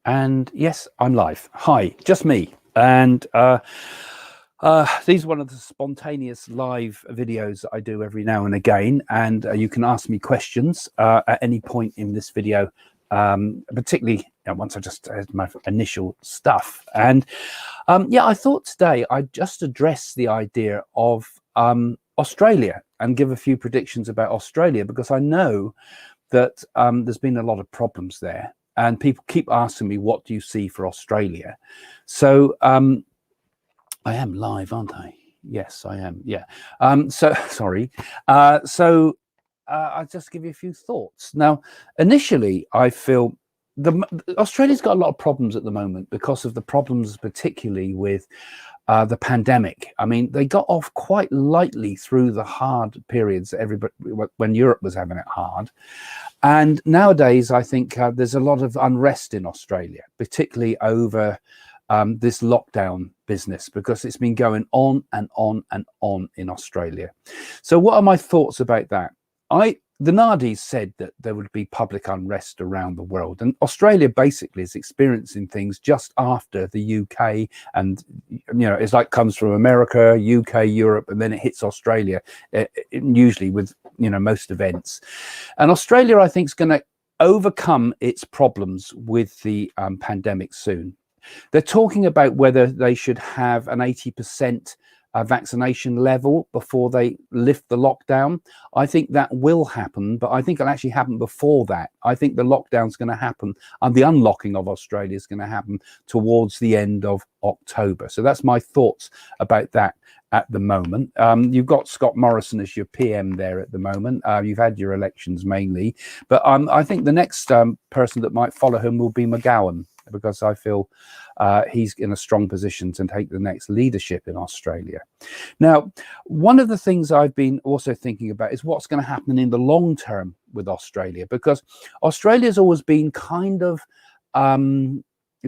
And yes, I'm live. Hi, just me. And these are one of the spontaneous live videos that I do every now and again. And you can ask me questions at any point in this video, particularly once I just had my initial stuff. And yeah, I thought today I'd just address the idea of Australia and give a few predictions about Australia, because I know that there's been a lot of problems there. And people keep asking me, what do you see for Australia? So I am live, aren't I? Yes, I am. Yeah. So sorry. I'll just give you a few thoughts. Now, initially, I feel Australia's got a lot of problems at the moment because of the problems, particularly with the pandemic. I mean, they got off quite lightly through the hard periods, when Europe was having it hard. And nowadays, I think there's a lot of unrest in Australia, particularly over this lockdown business, because it's been going on and on and on in Australia. So what are my thoughts about that? The Nardis said that there would be public unrest around the world, and Australia basically is experiencing things just after the UK, and it's like comes from America, UK, Europe, and then it hits Australia, usually with most events. And Australia, I think, is going to overcome its problems with the pandemic soon. They're talking about whether they should have an 80% vaccination level before they lift the lockdown. I think that will happen, but I think it'll actually happen before that. I think the lockdown's going to happen, and the unlocking of Australia is going to happen towards the end of October. So that's my thoughts about that at the moment. You've got Scott Morrison as your PM there at the moment. You've had your elections mainly, but I think the next person that might follow him will be McGowan, because I feel he's in a strong position to take the next leadership in Australia. Now, one of the things I've been also thinking about is what's going to happen in the long term with Australia, because Australia's always been kind of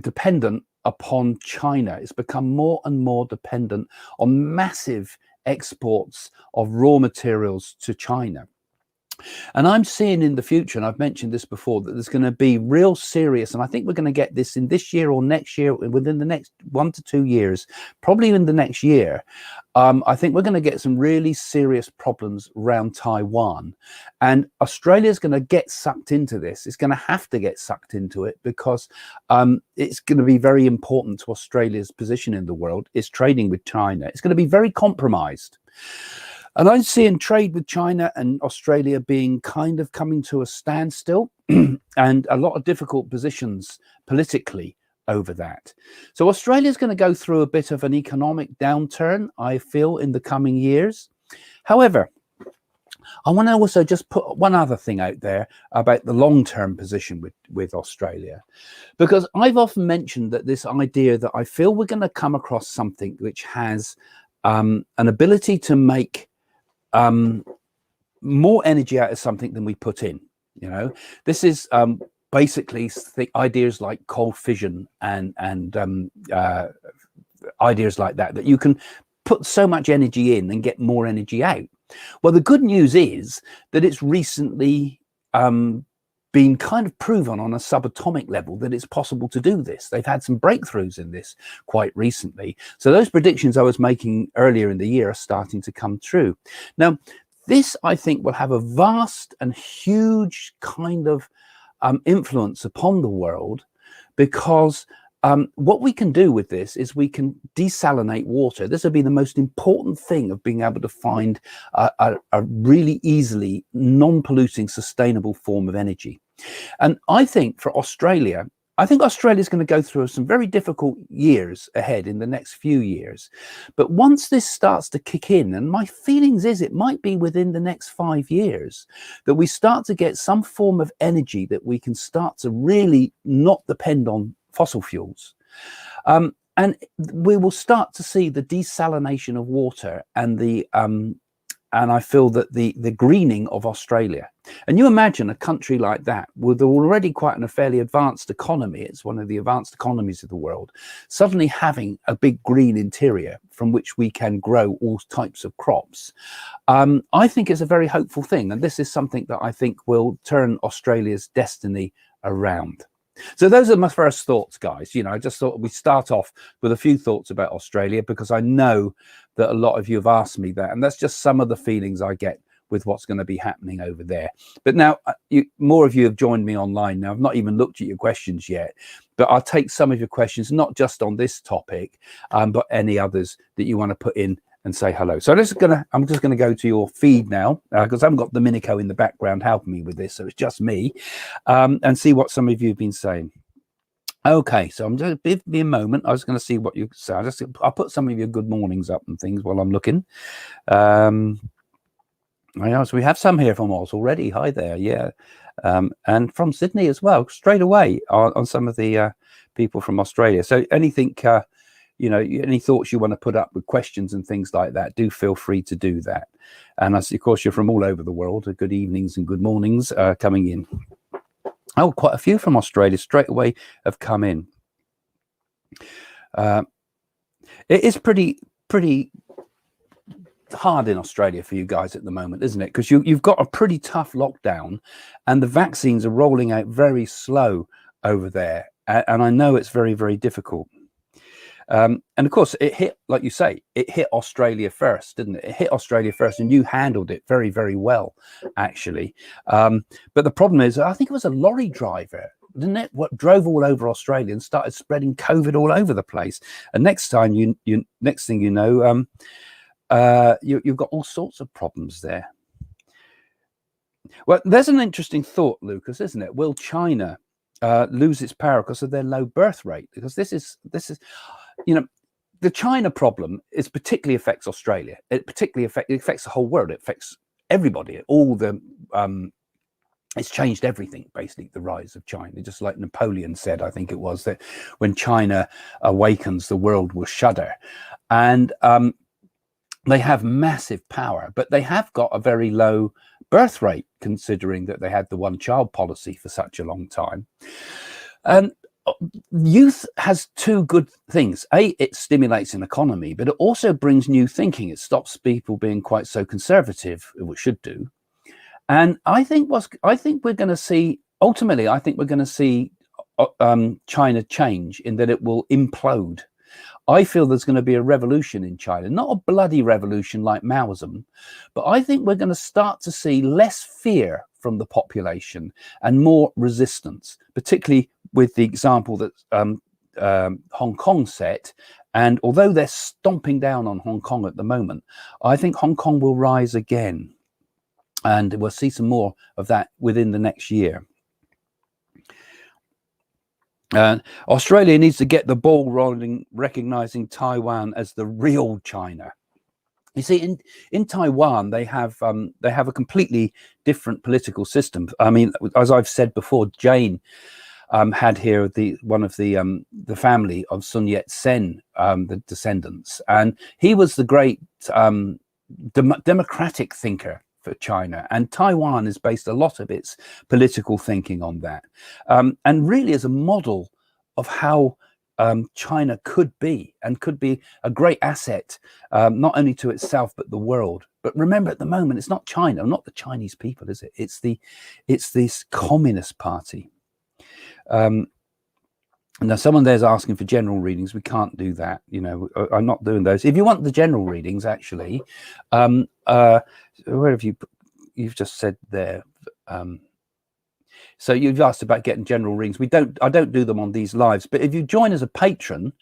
dependent upon China. It's become more and more dependent on massive exports of raw materials to China. And I'm seeing in the future, and I've mentioned this before, that there's going to be real serious, and I think we're going to get this in this year or next year, within the next 1 to 2 years, probably in the next year. I think we're going to get some really serious problems around Taiwan, and Australia is going to get sucked into this. It's going to have to get sucked into it, because it's going to be very important to Australia's position in the world. It's trading with China. It's going to be very compromised. And I'm seeing trade with China and Australia being kind of coming to a standstill and a lot of difficult positions politically over that. So Australia is going to go through a bit of an economic downturn, I feel, in the coming years. However, I want to also just put one other thing out there about the long-term position with Australia, because I've often mentioned that this idea that I feel we're going to come across something which has an ability to make more energy out of something than we put in. This is basically ideas like cold fission and ideas like that you can put so much energy in and get more energy out. Well, the good news is that it's recently been kind of proven on a subatomic level that it's possible to do this. They've had some breakthroughs in this quite recently. So those predictions I was making earlier in the year are starting to come true. Now, this, I think, will have a vast and huge kind of influence upon the world, because what we can do with this is we can desalinate water. This will be the most important thing, of being able to find a really easily non-polluting, sustainable form of energy. And I think for Australia, Australia is going to go through some very difficult years ahead in the next few years. But once this starts to kick in, and my feelings is it might be within the next 5 years, that we start to get some form of energy that we can start to really not depend on fossil fuels. And we will start to see the desalination of water and and I feel that the greening of Australia. And you imagine a country like that, with already quite a fairly advanced economy, it's one of the advanced economies of the world, suddenly having a big green interior from which we can grow all types of crops. I think it's a very hopeful thing. And this is something that I think will turn Australia's destiny around. So those are my first thoughts, guys. I just thought we'd start off with a few thoughts about Australia, because I know that a lot of you have asked me that, and that's just some of the feelings I get with what's going to be happening over there. But now more of you have joined me online now. I've not even looked at your questions yet, but I'll take some of your questions, not just on this topic, but any others that you want to put in and say hello. So I'm just gonna go to your feed now, because I haven't got Domenico in the background helping me with this, so it's just me, and see what some of you have been saying. Okay, so I'm just give me a moment. I was going to see what you say. I'll put some of your good mornings up and things while I'm looking. I know, so we have some here from Oz already. Hi there, yeah, and from Sydney as well, straight away on some of the people from Australia. So anything, any thoughts you want to put up with questions and things like that, do feel free to do that. And of course, you're from all over the world. Good evenings and good mornings coming in. Oh, quite a few from Australia straight away have come in. It is pretty hard in Australia for you guys at the moment, isn't it? Because you've got a pretty tough lockdown, and the vaccines are rolling out very slow over there. And I know it's very, very difficult. And of course, it hit, like you say, it hit Australia first, didn't it? It hit Australia first, and you handled it very, very well, actually. But the problem is, I think it was a lorry driver, didn't it? What drove all over Australia and started spreading COVID all over the place. And next thing you know, you've got all sorts of problems there. Well, there's an interesting thought, Lucas, isn't it? Will China lose its power because of their low birth rate? Because this is. The China problem particularly affects Australia. It affects the whole world. It affects everybody. It's changed everything, basically, the rise of China. Just like Napoleon said, I think it was, that when China awakens, the world will shudder. And they have massive power, but they have got a very low birth rate, considering that they had the one-child policy for such a long time. And youth has two good things. It stimulates an economy, but it also brings new thinking. It stops people being quite so conservative, which should do. And I think we're going to see, ultimately, I think we're going to see China change in that it will implode. I feel there's going to be a revolution in China, not a bloody revolution like Maoism, but I think we're going to start to see less fear from the population and more resistance, particularly with the example that Hong Kong set. And although they're stomping down on Hong Kong at the moment, I think Hong Kong will rise again. And we'll see some more of that within the next year. Australia needs to get the ball rolling, recognizing Taiwan as the real China. You see, in Taiwan, they have a completely different political system. I mean, as I've said before, Jane had here one of the family of Sun Yat-sen, the descendants, and he was the great democratic thinker for China, and Taiwan has based a lot of its political thinking on that, and really is a model of how China could be a great asset, not only to itself but the world. But remember, at the moment, it's not China, not the Chinese people, is it? It's this Communist Party. Now, someone there's asking for general readings. We can't do that. I'm not doing those. If you want the general readings, actually, where have you've just said there? So you've asked about getting general readings. I don't do them on these lives, but if you join as a patron,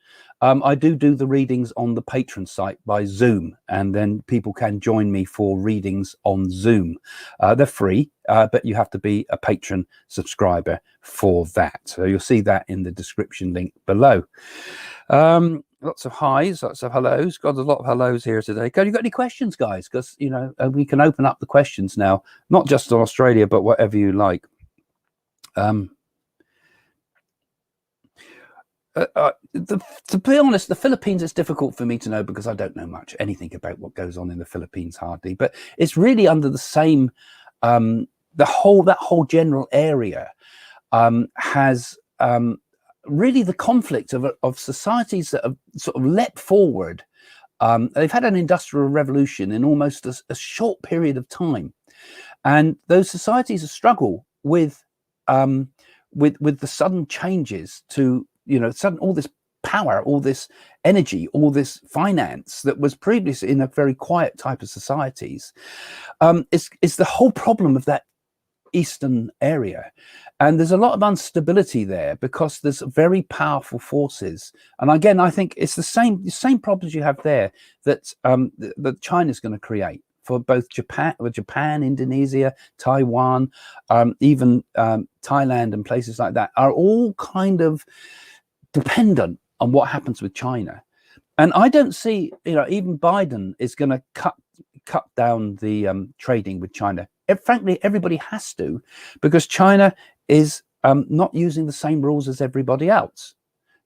I do the readings on the patron site by Zoom, and then people can join me for readings on Zoom. They're free, but you have to be a patron subscriber for that. So you'll see that in the description link below. Lots of highs, lots of hellos. Got a lot of hellos here today. Have you got any questions, guys? Because we can open up the questions now, not just on Australia, but whatever you like. To be honest, the Philippines is difficult for me to know because I don't know anything about what goes on in the Philippines, hardly. But it's really under the same, that whole general area has really the conflict of societies that have sort of leapt forward. They've had an industrial revolution in almost a short period of time, and those societies struggle with with the sudden changes to, sudden all this power, all this energy, all this finance that was previously in a very quiet type of societies, is the whole problem of that eastern area. And there's a lot of instability there because there's very powerful forces. And again, I think it's the same problems you have there that that China's going to create for both Japan, Indonesia, Taiwan, even Thailand and places like that are all kind of dependent on what happens with China. And I don't see, even Biden is going to cut down the trading with China. Frankly, everybody has to, because China is not using the same rules as everybody else.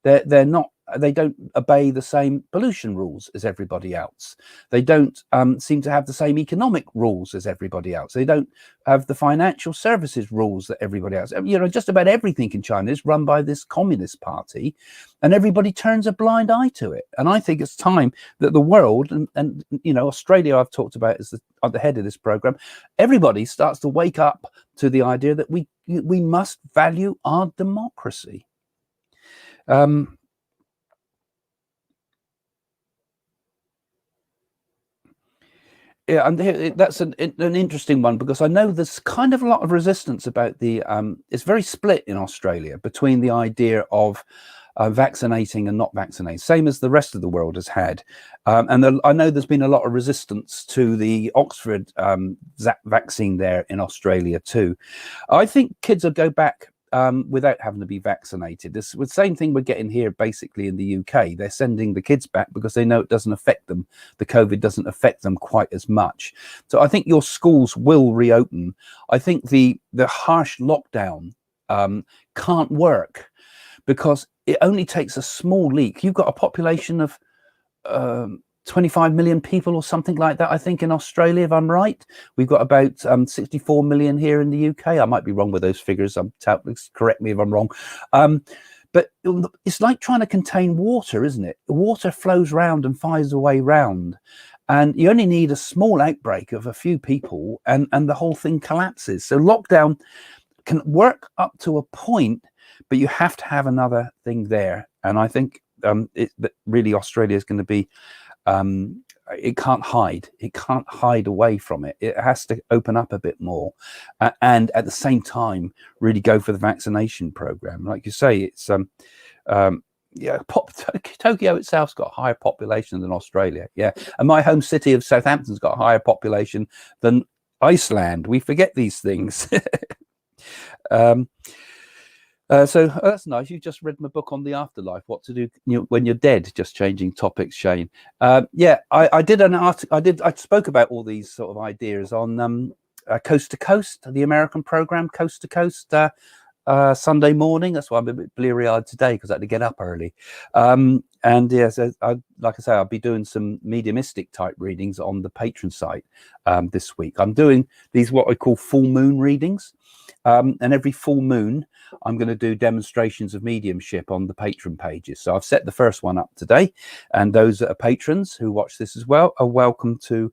They don't obey the same pollution rules as everybody else. They don't seem to have the same economic rules as everybody else. They don't have the financial services rules that everybody else. Just about everything in China is run by this Communist Party, and everybody turns a blind eye to it. And I think it's time that the world and Australia, I've talked about as at the head of this program, everybody starts to wake up to the idea that we must value our democracy. Yeah, and that's an interesting one, because I know there's kind of a lot of resistance about the. It's very split in Australia between the idea of vaccinating and not vaccinating, same as the rest of the world has had. And I know there's been a lot of resistance to the Oxford vaccine there in Australia too. I think kids will go back without having to be vaccinated. This the same thing we're getting here basically in the UK. They're sending the kids back because they know it doesn't affect them. The COVID doesn't affect them quite as much. So I think your schools will reopen. I think the harsh lockdown can't work, because it only takes a small leak. You've got a population of 25 million people or something like that, I think, in Australia, if I'm right. We've got about 64 million here in the UK. I might be wrong with those figures. Correct me if I'm wrong. But it's like trying to contain water, isn't it? Water flows round and finds a way round. And you only need a small outbreak of a few people and the whole thing collapses. So lockdown can work up to a point, but you have to have another thing there. And I think that really Australia is going to be, it can't hide away from it. It has to open up a bit more, and at the same time really go for the vaccination program. Like you say, it's Tokyo itself's got a higher population than Australia, and my home city of Southampton's got a higher population than Iceland. We forget these things. So that's nice. You just read my book on the afterlife, what to do when you're dead. Just changing topics, Shane. I did an article. I spoke about all these sort of ideas on Coast to Coast, the American program, Coast to Coast, Sunday morning. That's why I'm a bit bleary-eyed today, because I had to get up early. And yeah, so like I say, I'll be doing some mediumistic type readings on the Patreon site this week. I'm doing these what I call full moon readings. And every full moon, I'm going to do demonstrations of mediumship on the Patreon pages. So I've set the first one up today, and those that are patrons who watch this as well are welcome to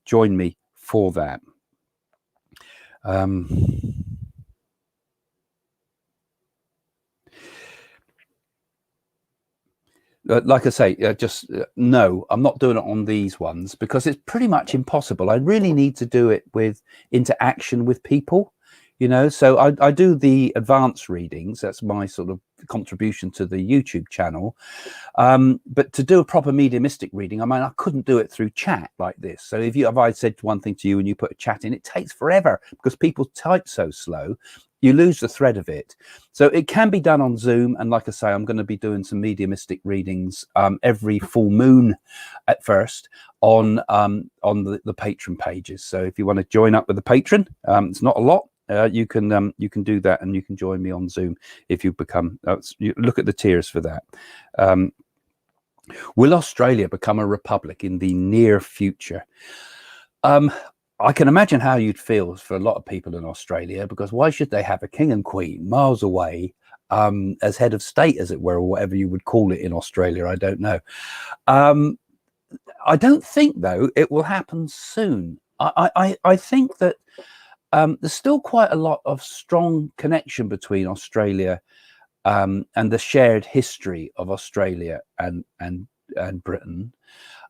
join me for that. Like I say, no, I'm not doing it on these ones because it's pretty much impossible. I really need to do it with interaction with people. So I do the advanced readings. That's my sort of contribution to the YouTube channel. But to do a proper mediumistic reading, I couldn't do it through chat like this. So if I said one thing to you and you put a chat in, it takes forever because people type so slow. You lose the thread of it. So it can be done on Zoom. And like I say, I'm going to be doing some mediumistic readings every full moon at first on the Patreon pages. So if you want to join up with the Patreon, it's not a lot. You can do that, and you can join me on Zoom if you become. You look at the tiers for that. Will Australia become a republic in the near future? I can imagine how you'd feel for a lot of people in Australia, because why should they have a king and queen miles away as head of state, as it were, or whatever you would call it in Australia? I don't know. I don't think, though, it will happen soon. I think that there's still quite a lot of strong connection between Australia and the shared history of Australia and Britain.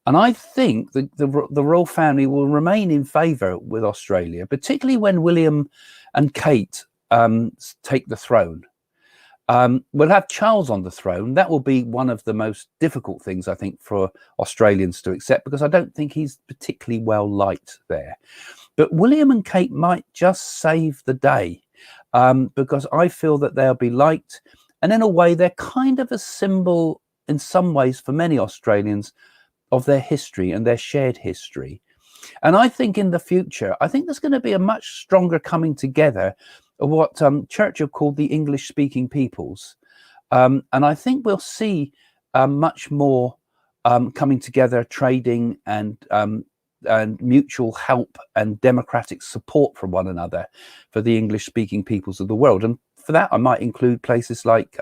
And I think the royal family will remain in favour with Australia, particularly when William and Kate take the throne. We'll have Charles on the throne. That will be one of the most difficult things, I think, for Australians to accept, because I don't think he's particularly well liked there. But William and Kate might just save the day, because I feel that they'll be liked. And in a way, they're kind of a symbol in some ways for many Australians of their history and their shared history. And I think in the future, I think there's going to be a much stronger coming together of what Churchill called the English speaking peoples. And I think we'll see much more coming together, trading and mutual help and democratic support from one another for the English speaking peoples of the world. And for that, I might include places like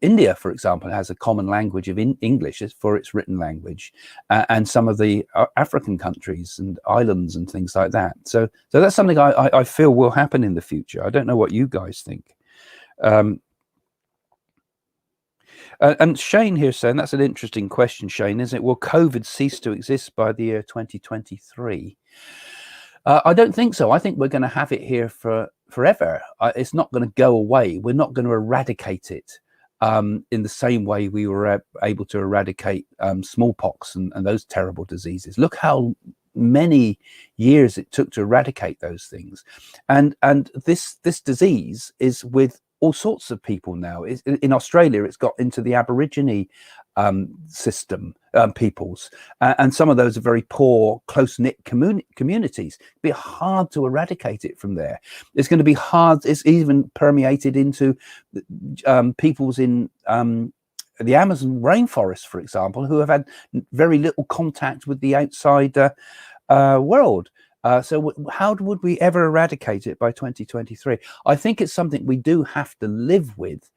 India, for example, has a common language of English for its written language, and some of the African countries and islands and things like that. So that's something I feel will happen in the future. I don't know what you guys think. And Shane here saying, that's an interesting question, Shane, isn't it? Will COVID cease to exist by the year 2023? I don't think so. I think we're going to have it here for forever. It's not going to go away. We're not going to eradicate it in the same way we were able to eradicate smallpox and those terrible diseases. Look how many years it took to eradicate those things. And this disease is with all sorts of people now. In Australia, it's got into the Aborigine system, peoples, and some of those are very poor, close-knit communities. It'd be hard to eradicate it from there. It's going to be hard. It's even permeated into peoples in the Amazon rainforest, for example, who have had very little contact with the outside world. So how would we ever eradicate it by 2023? I think it's something we do have to live with,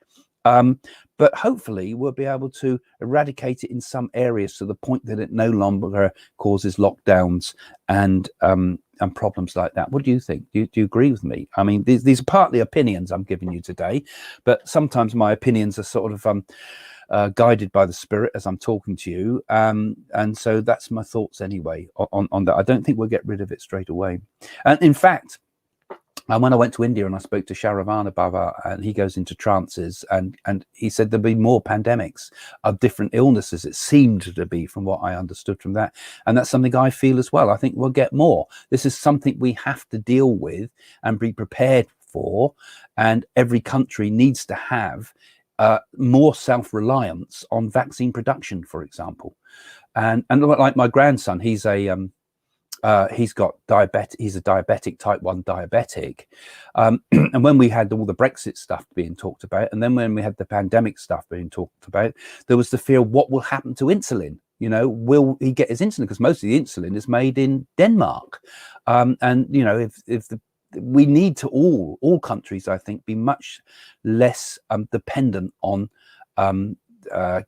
but hopefully we'll be able to eradicate it in some areas to the point that it no longer causes lockdowns and problems like that. What do you think? Do you agree with me? I mean, these are partly opinions I'm giving you today, but sometimes my opinions are sort of guided by the spirit as I'm talking to you, and so that's my thoughts anyway on that. I don't think we'll get rid of it straight away. And in fact, when I went to India and I spoke to Sharavana Baba, and he goes into trances, and he said there'll be more pandemics of different illnesses. It seemed to be, from what I understood from that, and that's something I feel as well. I think we'll get more. This is something we have to deal with and be prepared for, and every country needs to have more self-reliance on vaccine production, for example. And like my grandson, he's got diabetic. He's a diabetic, type 1 diabetic. And when we had all the Brexit stuff being talked about, and then when we had the pandemic stuff being talked about, there was the fear, what will happen to insulin? You know, will he get his insulin? Because most of the insulin is made in Denmark. And you know, we need to all countries, I think, be much less dependent on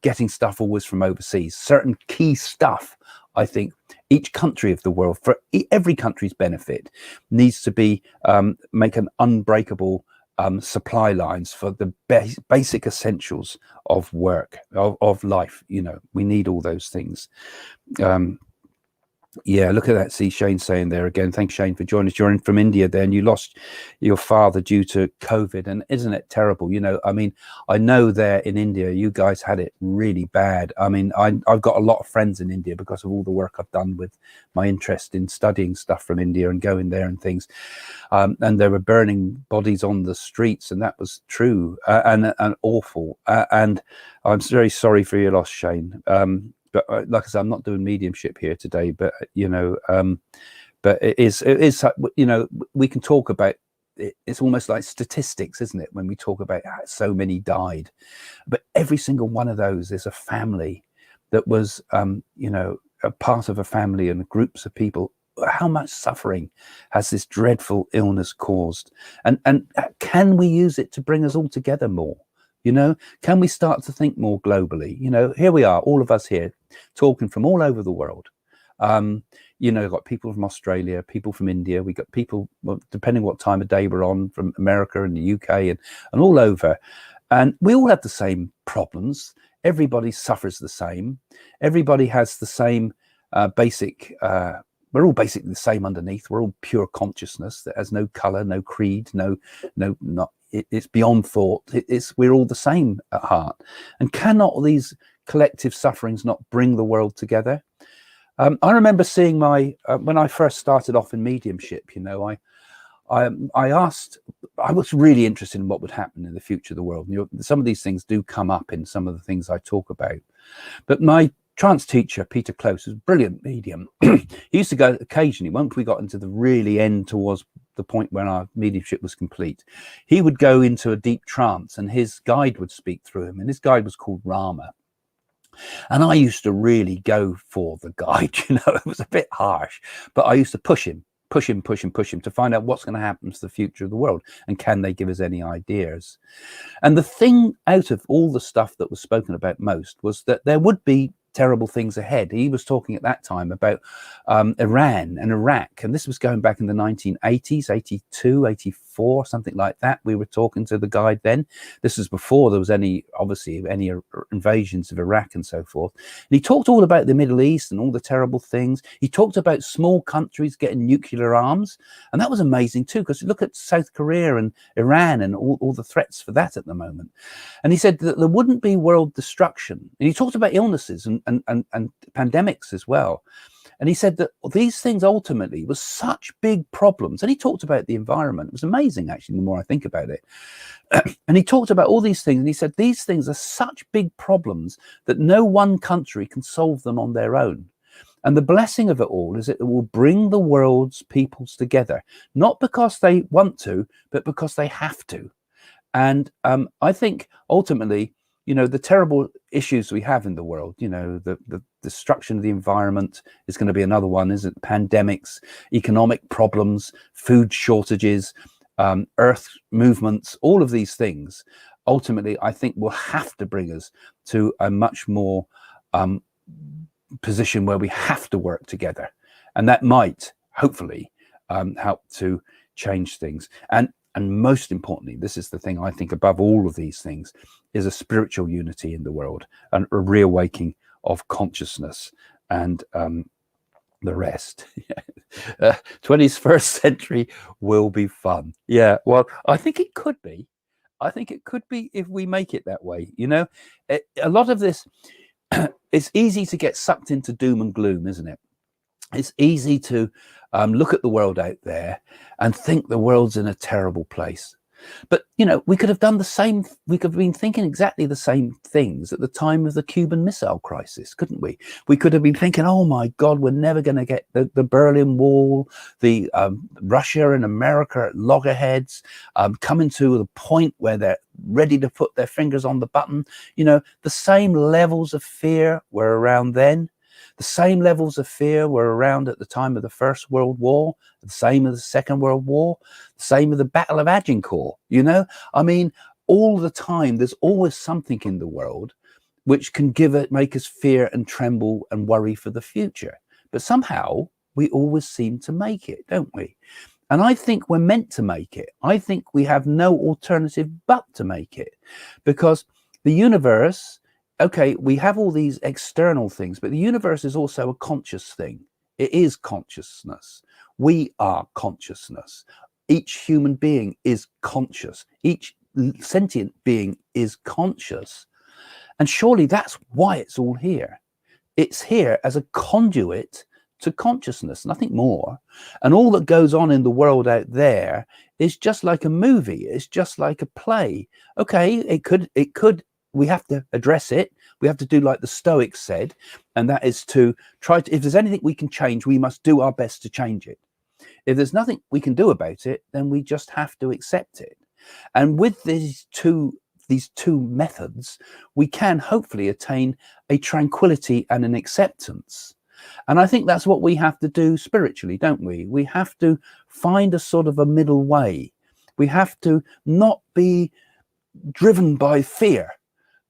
getting stuff always from overseas. Certain key stuff, I think, each country of the world, for every country's benefit, needs to be make an unbreakable supply lines for the basic essentials of work, of life. You know, we need all those things. Yeah, look at that. See Shane saying there again. Thanks, Shane, for joining us. You're in from India there, and you lost your father due to COVID. And isn't it terrible? You know, I mean, I know there in India, you guys had it really bad. I mean, I've got a lot of friends in India because of all the work I've done with my interest in studying stuff from India and going there and things. And they were burning bodies on the streets, and that was true and awful. And I'm very sorry for your loss, Shane. But like I said, I'm not doing mediumship here today, but you know, but it is, you know, we can talk about it. It's almost like statistics, isn't it? When we talk about how so many died, but every single one of those is a family that was, you know, a part of a family and groups of people. How much suffering has this dreadful illness caused? And can we use it to bring us all together more? You know, can we start to think more globally? You know, here we are, all of us here, talking from all over the world. You know, got people from Australia, people from India, we got people, well, depending what time of day we're on, from America and the UK and all over. And we all have the same problems. Everybody suffers the same. Everybody has the same basic, we're all basically the same underneath. We're all pure consciousness that has no color, no creed, it's beyond thought. We're all the same at heart. And cannot these collective sufferings not bring the world together? I remember seeing when I first started off in mediumship, you know, I was really interested in what would happen in the future of the world. You know, some of these things do come up in some of the things I talk about. But my trance teacher, Peter Close, was a brilliant medium. He used to go occasionally, once we got into the really end towards the point when our mediumship was complete, he would go into a deep trance and his guide would speak through him. And his guide was called Rama. And I used to really go for the guide, you know, it was a bit harsh, but I used to push him to find out what's going to happen to the future of the world and can they give us any ideas. And the thing out of all the stuff that was spoken about most was that there would be terrible things ahead. He was talking at that time about Iran and Iraq, and this was going back in the 1980s, 82, 84, something like that. We were talking to the guide then. This was before there was any invasions of Iraq and so forth. And he talked all about the Middle East and all the terrible things. He talked about small countries getting nuclear arms, and that was amazing too, because look at South Korea and Iran and all the threats for that at the moment. And he said that there wouldn't be world destruction. And he talked about illnesses and pandemics as well. And he said that these things ultimately were such big problems. And he talked about the environment. It was amazing, actually, the more I think about it. And he talked about all these things. And he said, these things are such big problems that no one country can solve them on their own. And the blessing of it all is that it will bring the world's peoples together, not because they want to, but because they have to. And I think ultimately, you know, the terrible issues we have in the world, you know, the destruction of the environment is going to be another one, isn't it? Pandemics, economic problems, food shortages, earth movements, all of these things, ultimately, I think will have to bring us to a much more position where we have to work together. And that might, hopefully, help to change things. And most importantly, this is the thing I think above all of these things, is a spiritual unity in the world and a reawakening of consciousness and the rest. 21st century will be fun. Yeah, well, I think it could be. I think it could be if we make it that way. You know, a lot of this, it's easy to get sucked into doom and gloom, isn't it? It's easy to look at the world out there and think the world's in a terrible place. But, you know, we could have done the same. We could have been thinking exactly the same things at the time of the Cuban Missile Crisis, couldn't we? We could have been thinking, oh, my God, we're never going to get the Berlin Wall, the Russia and America at loggerheads, coming to the point where they're ready to put their fingers on the button. You know, the same levels of fear were around then. The same levels of fear were around at the time of the First World War, the same as the Second World War, the same as the Battle of Agincourt. You know, I mean, all the time, there's always something in the world which can make us fear and tremble and worry for the future. But somehow we always seem to make it, don't we? And I think we're meant to make it. I think we have no alternative but to make it, because the universe, okay, we have all these external things, but the universe is also a conscious thing. It is consciousness. We are consciousness. Each human being is conscious. Each sentient being is conscious. And surely that's why it's all here. It's here as a conduit to consciousness, nothing more. And all that goes on in the world out there is just like a movie. It's just like a play. Okay, it could, we have to address it. We have to do like the Stoics said, and that is to try to, if there's anything we can change, we must do our best to change it. If there's nothing we can do about it, then we just have to accept it. And with these two methods, we can hopefully attain a tranquility and an acceptance. And I think that's what we have to do spiritually, don't we? We have to find a sort of a middle way. We have to not be driven by fear,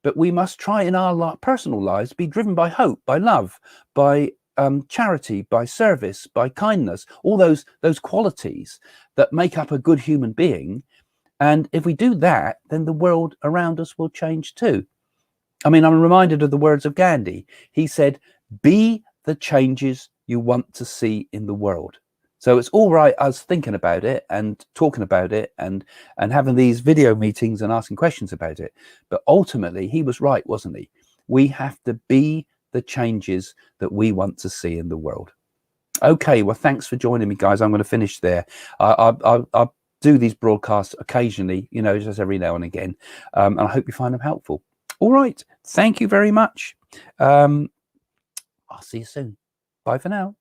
but we must try in our personal lives be driven by hope, by love, by charity, by service, by kindness, all those qualities that make up a good human being. And if we do that, then the world around us will change too. I mean, I'm reminded of the words of Gandhi. He said, be the changes you want to see in the world. So it's all right us thinking about it and talking about it and having these video meetings and asking questions about it. But ultimately, he was right, wasn't he? We have to be the changes that we want to see in the world. Okay, well, thanks for joining me, guys. I'm going to finish there. I'll do these broadcasts occasionally, you know, just every now and again. And I hope you find them helpful. All right. Thank you very much. I'll see you soon. Bye for now.